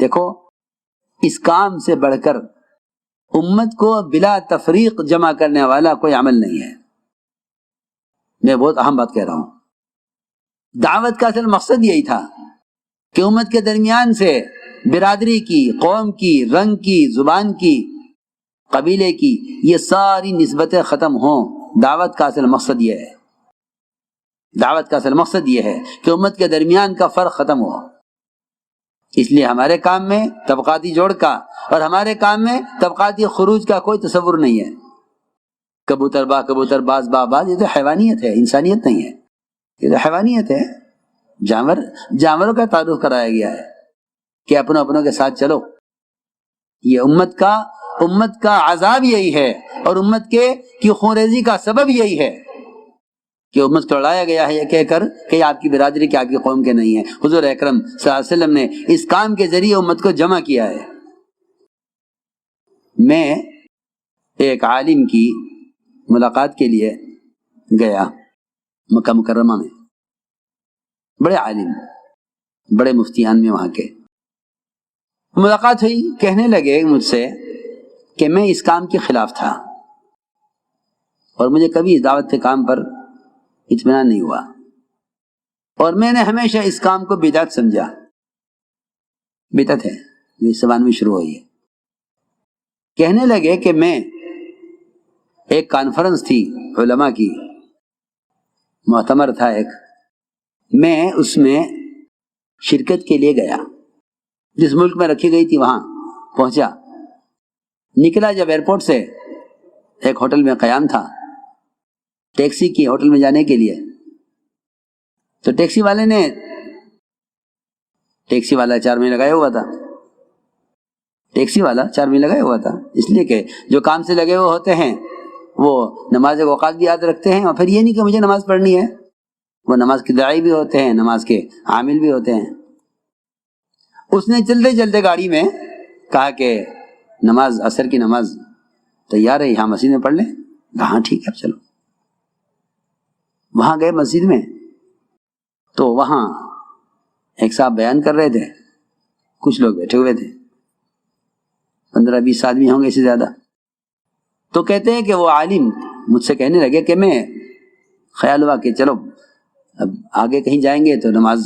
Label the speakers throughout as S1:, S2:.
S1: دیکھو اس کام سے بڑھ کر امت کو بلا تفریق جمع کرنے والا کوئی عمل نہیں ہے. میں بہت اہم بات کہہ رہا ہوں. دعوت کا اصل مقصد یہی تھا کہ امت کے درمیان سے برادری کی، قوم کی، رنگ کی، زبان کی، قبیلے کی یہ ساری نسبتیں ختم ہوں. دعوت کا اصل مقصد یہ ہے، دعوت کا اصل مقصد یہ ہے کہ امت کے درمیان کا فرق ختم ہو. اس لیے ہمارے کام میں طبقاتی جوڑ کا اور ہمارے کام میں طبقاتی خروج کا کوئی تصور نہیں ہے. کبوتر با کبوتر، باز با باز، یہ تو حیوانیت ہے، انسانیت نہیں ہے. یہ تو حیوانیت ہے. جانوروں کا تعارف کرایا گیا ہے کہ اپنوں کے ساتھ چلو. یہ امت کا عذاب یہی ہے، اور امت کی خونریزی کا سبب یہی ہے کہ امت کو لڑایا گیا ہے یہ کہہ کر کہ یہ آپ کی برادری کے، آپ کی قوم کے نہیں ہے. حضور اکرم صلی اللہ علیہ وسلم نے اس کام کے ذریعے امت کو جمع کیا ہے. میں ایک عالم کی ملاقات کے لیے گیا مکہ مکرمہ میں. بڑے عالم، بڑے مفتیان میں وہاں کے. ملاقات ہوئی، کہنے لگے مجھ سے کہ میں اس کام کے خلاف تھا اور مجھے کبھی اس دعوت کے کام پر اطمینان نہیں ہوا، اور میں نے ہمیشہ اس کام کو بدعت سمجھا. بدعت ہے، یہ زبان میں شروع ہوئی ہے. کہنے لگے کہ میں ایک کانفرنس تھی علماء کی، معتمر تھا ایک، میں اس میں شرکت کے لیے گیا. جس ملک میں رکھی گئی تھی وہاں پہنچا. نکلا جب ایئرپورٹ سے، ایک ہوٹل میں قیام تھا، ٹیکسی کی ہوٹل میں جانے کے لیے. تو ٹیکسی والا 4 مہینے لگایا ہوا تھا. ٹیکسی والا 4 مہینے لگایا ہوا تھا، اس لیے کہ جو کام سے لگے ہوئے ہوتے ہیں وہ نماز کے اوقات بھی یاد رکھتے ہیں، اور پھر یہ نہیں کہ مجھے نماز پڑھنی ہے. وہ نماز کے داعی بھی ہوتے ہیں، نماز کے عامل بھی ہوتے ہیں. اس نے چلتے چلتے گاڑی میں کہا کہ نماز عصر کی نماز تیار ہے، یہاں مسجد میں پڑھ لیں. کہاں ٹھیک ہے چلو. وہاں گئے مسجد میں، تو وہاں ایک صاحب بیان کر رہے تھے، کچھ لوگ بیٹھے ہوئے تھے، 15-20 آدمی ہوں گے، اس سے زیادہ. تو کہتے ہیں کہ وہ عالم مجھ سے کہنے لگے کہ میں خیال ہوا کہ چلو اب آگے کہیں جائیں گے تو نماز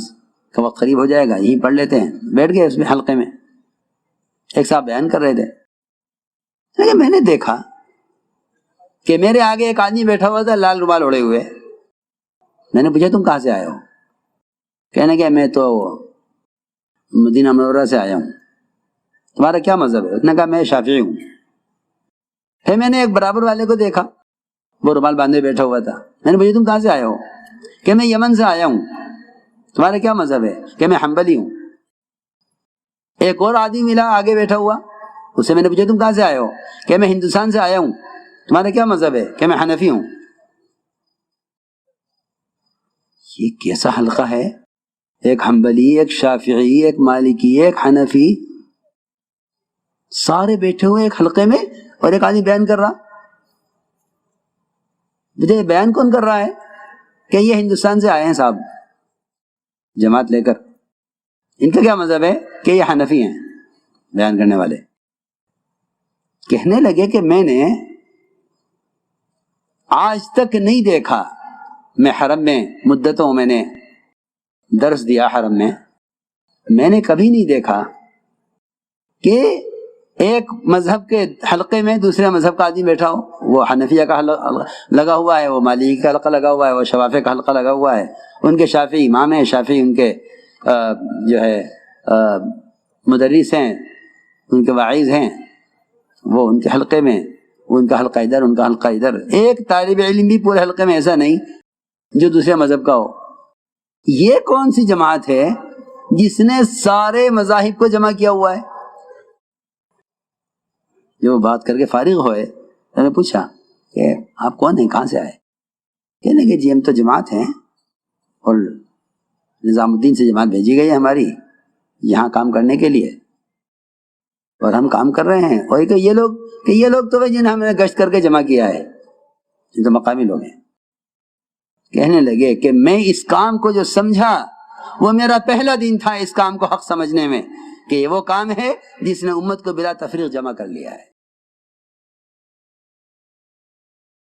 S1: کا وقت قریب ہو جائے گا، یہیں پڑھ لیتے ہیں. بیٹھ گئے اس میں حلقے میں. ایک صاحب بیان کر رہے تھے، لیکن میں نے دیکھا کہ میرے آگے ایک آدمی بیٹھا ہوا تھا لال رومال اوڑے ہوئے. میں نے پوچھا تم کہاں سے آئے ہو؟ کہنے کہ میں تو مدینہ منورہ سے آیا ہوں. تمہارا کیا مذہب ہے؟ اس نے کہا میں شافعی ہوں. پھر میں نے ایک برابر والے کو دیکھا، وہ رومال باندھے بیٹھا ہوا تھا. میں نے پوچھا تم کہاں سے آئے ہو؟ کہ میں یمن سے آیا ہوں. تمہارا کیا مذہب ہے؟ کہ میں حنبلی ہوں. ایک اور آدمی ملا آگے بیٹھا ہوا، اس سے میں نے پوچھا تم کہاں سے آئے ہو؟ کہ میں ہندوستان سے آیا ہوں. تمہارا کیا مذہب ہے؟ کہ میں حنفی ہوں. یہ کیسا حلقہ ہے؟ ایک حنبلی، ایک شافعی، ایک مالکی، ایک حنفی، سارے بیٹھے ہوئے ایک حلقے میں، اور ایک آدمی بیان کر رہا. مجھے بیان کون کر رہا ہے؟ کہ یہ ہندوستان سے آئے ہیں صاحب جماعت لے کر. ان کا کیا مذہب ہے؟ کہ یہ حنفی ہیں بیان کرنے والے. کہنے لگے کہ میں نے آج تک نہیں دیکھا، میں حرم میں مدتوں میں نے درس دیا حرم میں نے کبھی نہیں دیکھا کہ ایک مذہب کے حلقے میں دوسرے مذہب کا آدمی بیٹھا ہو. وہ حنفیہ کا حلقہ لگا ہوا ہے، وہ مالکی کا حلقہ لگا ہوا ہے، وہ شوافی کا حلقہ لگا ہوا ہے. ان کے شافعی امام ہیں، شافعی ان کے جو ہے مدرس ہیں، ان کے واعظ ہیں. وہ ان کے حلقے میں، ان کا حلقہ ادھر، ان کا حلقہ ادھر. ایک طالب علم بھی پورے حلقے میں ایسا نہیں جو دوسرے مذہب کا ہو. یہ کون سی جماعت ہے جس نے سارے مذاہب کو جمع کیا ہوا ہے؟ جو بات کر کے فارغ ہوئے، میں نے پوچھا کہ آپ کون ہیں، کہاں سے آئے؟ کہنے کہ جی ہم تو جماعت ہیں، اور نظام الدین سے جماعت بھیجی گئی ہے ہماری یہاں کام کرنے کے لیے، اور ہم کام کر رہے ہیں. اور یہ لوگ تو جنہیں ہم نے گشت کر کے جمع کیا ہے، یہ تو مقامی لوگ ہیں. کہنے لگے کہ میں اس کام کو جو سمجھا وہ میرا پہلا دن تھا اس کام کو حق سمجھنے میں، کہ یہ وہ کام ہے جس نے امت کو بلا تفریق جمع کر لیا ہے.